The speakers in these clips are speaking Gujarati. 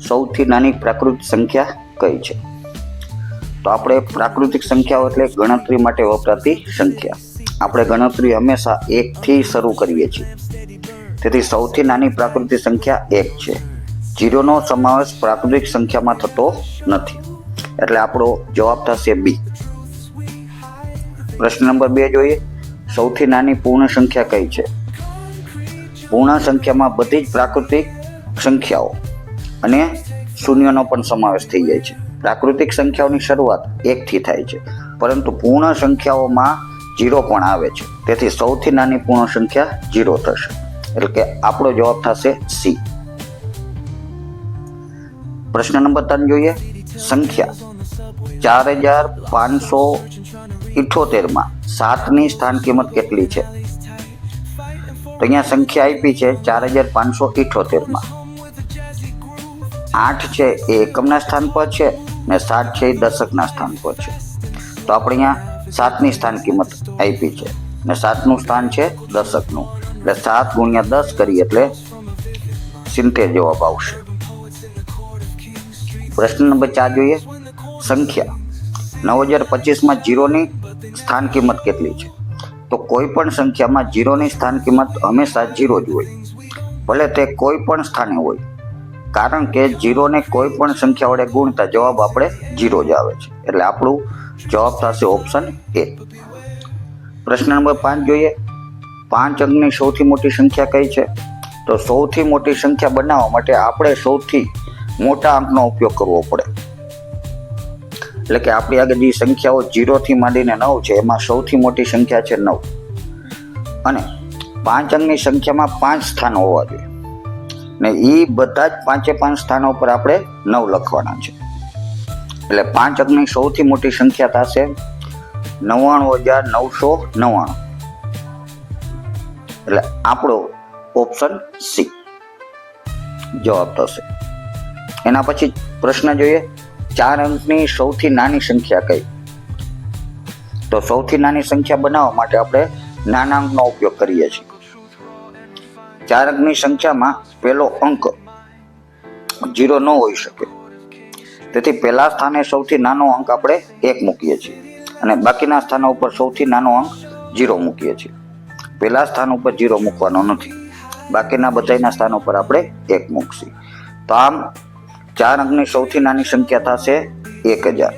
સૌથી નાની પ્રાકૃતિક સંખ્યા કઈ છે? તો આપણે પ્રાકૃતિક સંખ્યાઓ એટલે ગણતરી માટે વપરાતી સંખ્યા. આપણે ગણતરી હંમેશા 1 થી શરૂ કરીએ છીએ. તેથી સૌથી નાની પ્રાકૃતિક સંખ્યા 1 છે. 0 નો સમાવેશ પ્રાકૃતિક સંખ્યામાં થતો નથી. એટલે આપણો જવાબ થશે બી. પ્રશ્ન નંબર 2 જોઈએ. સૌથી નાની પૂર્ણ સંખ્યા કઈ છે? પૂર્ણ સંખ્યામાં બધી જ પ્રાકૃતિક સંખ્યાઓ અને શૂન્યનો પણ સમાવેશ થઈ જાય છે. પ્રાકૃતિક સંખ્યાઓની શરૂઆત 1 થી થાય છે, પરંતુ પૂર્ણ સંખ્યાઓમાં 0 પણ આવે છે. તેથી સૌથી નાની પૂર્ણ સંખ્યા 0 થશે. એટલે કે આપણો જવાબ થશે સી. પ્રશ્ન નંબર 3 જોઈએ. સંખ્યા 4578 માં 7 ની સ્થાન કિંમત કેટલી છે? તો અહીંયા સંખ્યા આપી છે 4578 માં 8 છે એ એકમના સ્થાન પર છે ને 7 છે એ દશકના સ્થાન પર છે. તો આપણે અહીંયા 7 ની સ્થાન કિંમત આપી છે ને 7 નું સ્થાન છે દશકનું. એટલે 7 ગુણ્યા 10 કરીએ એટલે 70 જવાબ આવશે. પ્રશ્ન નંબર 4 જોઈએ. સંખ્યા 9025 માં 0 ની સ્થાન કિંમત કેટલી છે? તો કોઈ પણ સંખ્યામાં 0 ની સ્થાન કિંમત હંમેશા 0 જ હોય, ભલે તે કોઈ પણ સ્થાને હોય. કારણ કે 0 ને કોઈ પણ સંખ્યા વડે ગુણતા જવાબ આપણે 0 જ આવે છે. એટલે આપણું જવાબ થશે ઓપ્શન એ. પ્રશ્ન નંબર 5 જોઈએ. 5 અંકની સૌથી મોટી સંખ્યા કઈ છે? તો સૌથી મોટી સંખ્યા બનાવવા માટે આપણે સૌથી મોટા અંકનો ઉપયોગ કરવો પડે. એટલે કે આપણી આગળ જે સંખ્યાઓ 0 થી માંડીને 9 છે, એમાં સૌથી મોટી સંખ્યા છે 9. અને 5 અંકની સંખ્યામાં 5 સ્થાનો હોવા જોઈએ ને એ બધા જ 5 સ્થાનો પર આપણે 9 લખવાના છે. એટલે 5 અંકની સૌથી મોટી સંખ્યા થશે 99999. એટલે આપણો ઓપ્શન સી જવાબ થશે. એના પછી પ્રશ્ન જોઈએ. 4 અંકની સૌથી નાની સંખ્યા કઈ? તો સૌથી નાની સંખ્યા બનાવવા માટે આપણે નાના અંકનો ઉપયોગ કરીએ છીએ. 4 અંકની સંખ્યામાં પહેલો અંક 0 ન હોઈ શકે. તેથી પહેલા સ્થાને સૌથી નાનો અંક આપણે 1 મૂકીએ છીએ અને બાકીના સ્થાનો ઉપર સૌથી નાનો અંક 0 મૂકીએ છીએ. પહેલા સ્થાન ઉપર 0 મૂકવાનો નથી, બાકીના બધાના સ્થાનો પર આપણે 1 મૂકશું. તો આમ 4 અંકની સૌથી નાની સંખ્યા થશે 1000.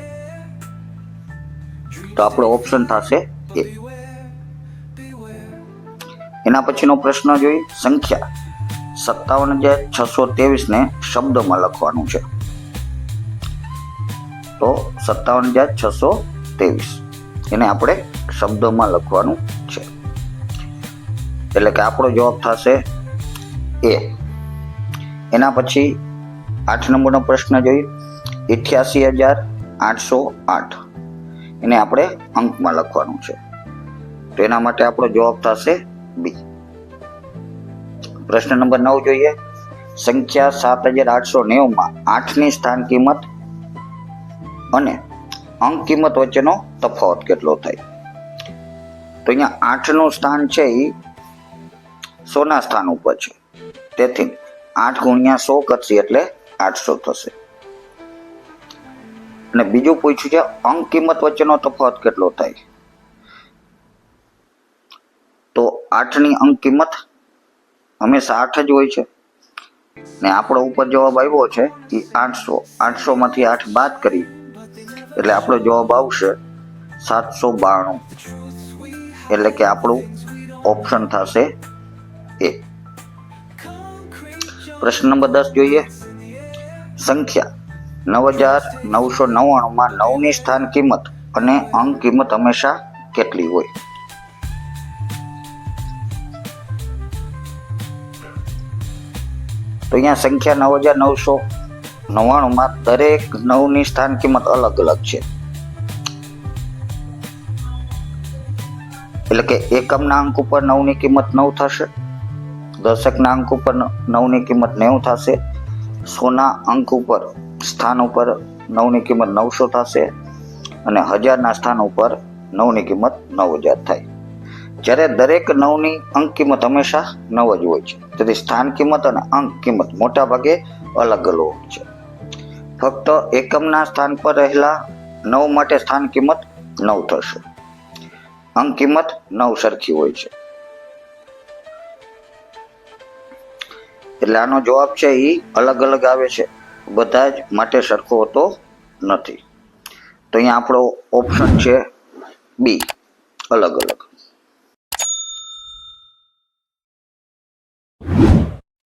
તો આપણો ઓપ્શન થશે એ. એના પછીનો પ્રશ્ન જોઈએ. સંખ્યા 57623 ને શબ્દમાં લખવાનું છે. તો 57623 એને આપણે શબ્દમાં લખવાનું છે. એટલે કે આપણો જવાબ થશે એ. એના પછી 8 નંબરનો પ્રશ્ન જોઈએ. 88808 એને આપણે અંકમાં લખવાનું છે. તો એના માટે આપણો જવાબ થશે બી. પ્રશ્ન નંબર 9 જોઈએ. સંખ્યા 7890 માં 8 ની સ્થાન કિંમત અને અંક કિંમત વચ્ચેનો તફાવત કેટલો થાય? તો અહીંયા 8 નું સ્થાન છે એ 100 ના સ્થાન ઉપર છે. તેથી 8 ગુણ્યા 100 કરશે એટલે 800 થશે. અને બીજું પૂછ્યું છે અંક કિંમત વચ્ચેનો તફાવત કેટલો થાય? તો 8 ની અંક કિંમત હંમેશા 8 જ હોય છે ને આપણો ઉપર જવાબ આવ્યો છે એ 800. 800 માંથી 8 બાદ કરી એટલે આપણો જવાબ આવશે 792. એટલે કે આપણું ઓપ્શન થશે એ. પ્રશ્ન નંબર 10 જોઈએ. સંખ્યા 9999 માં 9 ની સ્થાન કિંમત અને અંક કિંમત હંમેશા કેટલી હોય? તો અહીંયા સંખ્યા 9999 માં દરેક 9 ની સ્થાન કિંમત અલગ અલગ છે. એટલે કે એકમના અંક ઉપર 9 ની કિંમત 9 થશે, દશકના અંક ઉપર 9 ની કિંમત 90 થશે, 100 ના અંક ઉપર સ્થાન ઉપર 9 ની કિંમત 900 થશે અને 1000 ના સ્થાન ઉપર 9 ની કિંમત 9000 થાય. જ્યારે દરેક 9 ની અંક કિંમત હંમેશા 9 જ હોય છે. તેથી સ્થાન કિંમત અને અંક કિંમત મોટા ભાગે અલગ અલગ હોય છે. ફક્ત એકમના સ્થાન પર રહેલા 9 માટે સ્થાન કિંમત 9 થશે. અંક કિંમત 9 સરખી હોય છે. એટલે આનો જવાબ છે એ અલગ અલગ આવે છે, બધા જ માટે સરખો હોતો નથી. તો અહીંયા આપણો ઓપ્શન છે બી, અલગ અલગ.